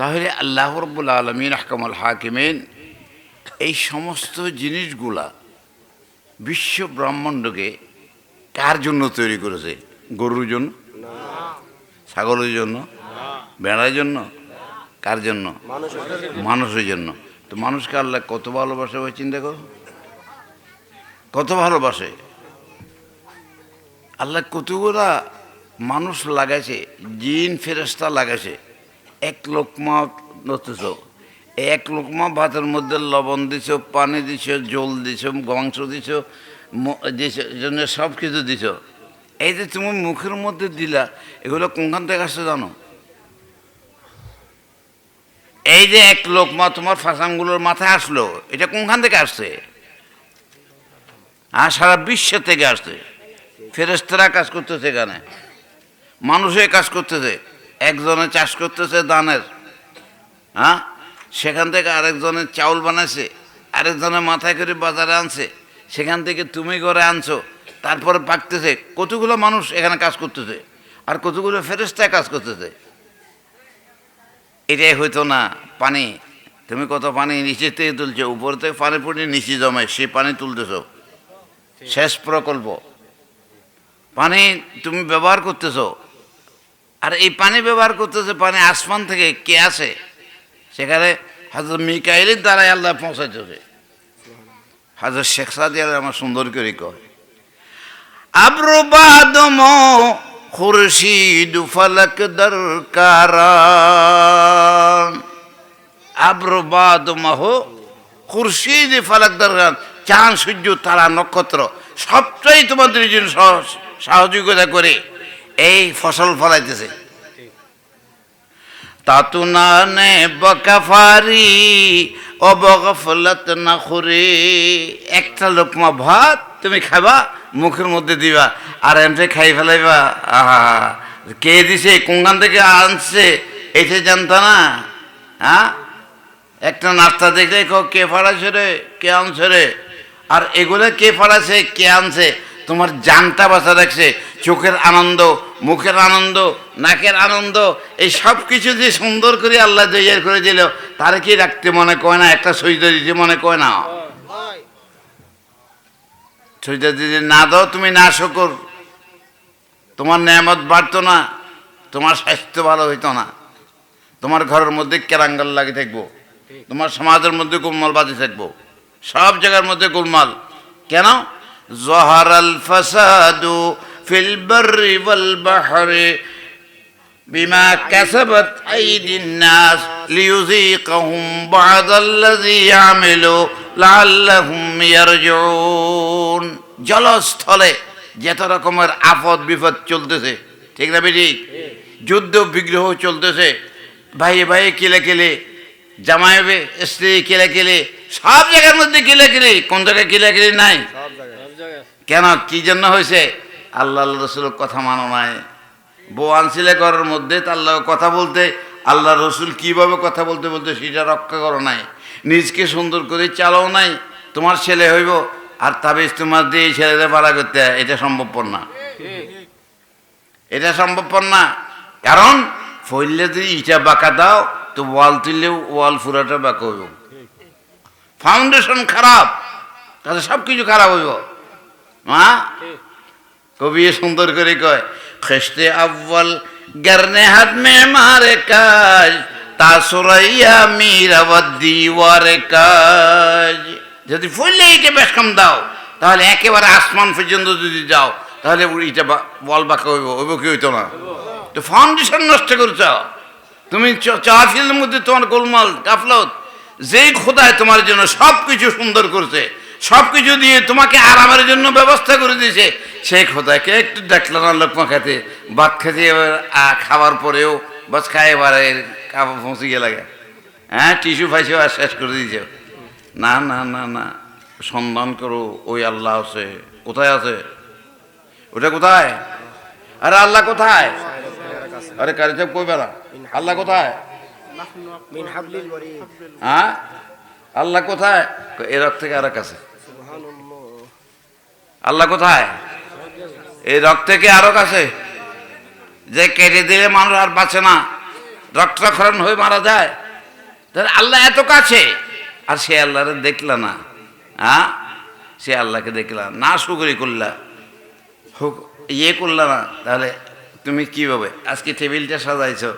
তাহলে আল্লাহ রাব্বুল আলামিন আহকামুল হাকিমিন এই সমস্ত জিনিসগুলা বিশ্ব ব্রহ্মাণ্ডকে কার জন্য তৈরি করেছে? গরুর জন্য, ছাগলের জন্য, ভেড়ার জন্য, কার জন্য? মানুষের জন্য। তো মানুষকে আল্লাহ কত ভালোবাসে ভাই চিন্তা করো, কত ভালোবাসে আল্লাহ। কতগুলা মানুষ লাগাইছে, জিন ফেরেশতা লাগাইছে। এক লোকমা নতেছ, এক লোকমা ভাতের মধ্যে লবণ দিছ, পানি দিছ, জল দিছ, মাংস দিছ, জন্য সব কিছু দিছ। এই যে তুমি মুখের মধ্যে দিলা, এগুলো কোনখান থেকে আসছে জানো? এই যে এক লোকমা তোমার ফাঁসামগুলোর মাথায় আসলো, এটা কোনখান থেকে আসছে? সারা বিশ্বের থেকে আসছে। ফেরেশতারা কাজ করতেছে, এখানে মানুষে কাজ করতেছে। একজনে চাষ করতেছে ধানের, সেখান থেকে আরেকজনের চাউল বানাইছে, আরেকজনের মাথায় করে বাজারে আনছে, সেখান থেকে তুমি ঘরে আনছো, তারপরে পাকতেছে। কতগুলো মানুষ এখানে কাজ করতেছে, আর কতগুলো ফেরেশতা কাজ করতেছে। এটাই হইতো না পানি। তুমি কত পানি নিচে থেকে তুলছো, উপর থেকে পানি পড়ে নিচে জমায়, সে পানি তুলতেছ। শেষ প্রকল্প পানি তুমি ব্যবহার করতেছ, আর এই পানি ব্যবহার করতেছে, পানি আসমান থেকে কে আসে? সেখানে হযরত মিকাইলের দ্বারাই আল্লাহ পৌঁছাইতেছে। হযরত শেখ সাদি আমার সুন্দর করে কয়, আব্রু বাদম খুরশিদ ফলক দরকার, আব্রু বাদম খুরশিদ ফলক দরকার। চাঁদ, সূর্য, তারা, নক্ষত্র সবটাই তোমাদের জন্য সহযোগিতা করে এই ফসল ফলাইতেছে। তাতুনানে বকাফারি অবগফলত না খুরে। একটা লোকমা ভাত তুমি খাবা, মুখের মধ্যে দিবা, আর এমনি খাই ফেলাইবা। আহা, কে দিছে, কোনখান থেকে আনছে, এটা জানতো না। একটা নাস্তা দেখলে কে ফাড়াছে রে, কে আনছে রে, আর এগুলো কে ফাড়াছে, কে আনছে, তোমার জানটা বাঁচা রাখছে। চোখের আনন্দ, মুখের আনন্দ, নাকের আনন্দ, এই সব কিছু যে সুন্দর করে আল্লাহ তৈরি করে দিল, তার কি রাখতে মনে কয় না? একটা সজদা দিতে মনে কয় না? সজদা দিতে না দাও, তুমি না শুকর, তোমার নেয়ামত বাড়তো না, তোমার স্বাস্থ্য ভালো হইতো না, তোমার ঘরের মধ্যে কেরাঙ্গাল লাগে থাকবো, তোমার সমাজের মধ্যে গোলমাল বাজে থাকবো, সব জায়গার মধ্যে গোলমাল। কেন? জহারাল ফাসাদু ফিল বাররি ওয়াল বাহরি বিমা কাসাবাত আইদিন নাস লিয়ুযীকাহুম বা'দাল্লাযী আমিলু লাআল্লাহুম ইয়ারজিউন। জলস্থলে যত রকমের আপদ বিপদ চলতেছে, ঠিক না বেঠিক? যুদ্ধ বিগ্রহ চলতেছে, ভাইয়ে ভাইয়ে কিলে কিলে, জামাইবে স্ত্রী কিলে কিলে, সব জায়গার মধ্যে কিলে কিলে। কোন জায়গায় কিলে কিলে নাই? কেন? কি জন্য হয়েছে? আল্লাহ রসুলের কথা মানো নাই। বউ আনছিলে ঘরের মধ্যে, আল্লাহ কথা বলতে, আল্লাহ রসুল কিভাবে কথা বলতে বলতে সেটা রক্ষা করো নাই, নিজকে সুন্দর করে চালাও নাই। তোমার ছেলে হইব, আর তাবিজ তোমার দিয়ে ছেলেদের ভাড়া করতে, এটা সম্ভবপর না, এটা সম্ভবপর না। কারণ ফইলে যদি ইটা বাঁকা দাও, তো ওয়াল তুললেও ওয়াল ফুরাটা বাঁকা হইব। ফাউন্ডেশন খারাপ, তাহলে সব কিছু খারাপ হইব। কবি সুন্দর করে কয়, খেস্তে আব্বাল গরনে হাত মে মারে কাজ তাসুরাইয়া মিরাবাদ দিওয়ারে কাজ। যদি ফুললে এইটা বেশকাম দাও, তাহলে একেবারে আসমান পর্যন্ত যদি যাও, তাহলে এটা বল বাঁকা হইব, হইব কি হইতো না? তো ফাউন্ডেশন নষ্ট করছ তুমি। চাফিলের মধ্যে তোমার গোলমাল গাফলত। যেই খোদায় তোমার জন্য সব কিছু সুন্দর করছে, সব কিছু দিয়ে তোমাকে আরামের জন্য ব্যবস্থা করে দিয়েছে, সেই খোদাকে একটু দেখলো না লোকমা খেতে, ভাত খেতে, এবার খাওয়ার পরেও বাস খায়, এবার কাপড় পৌঁছে গিয়ে লাগে, টিস্যু ফাইসেও আর শেষ করে দিয়েছে। না না না না, সন্ধান করো, ওই আল্লাহ আছে। কোথায় আছে ওটা? কোথায়? আরে আল্লাহ কোথায়? আরে কারি সাহেব কই বেড়া, আল্লাহ কোথায়? আল্লাহ কোথায়? এ রক থেকে আর কাছে। আল্লাহ কোথায়? এই রক থেকে আরো কাছে, যে কেটে দিলে মানুষ আর বাঁচে না, রক্তক্ষরণ হয়ে মারা যায়? তাহলে আল্লাহ এত কাছে, আর সে আল্লাহরে দেখলা না, হ্যাঁ? সে আল্লাহকে দেখলা না, শুকরি করলা, ইয়ে করলা না, তাহলে তুমি কীভাবে আজকে টেবিলটা সাজাইছো?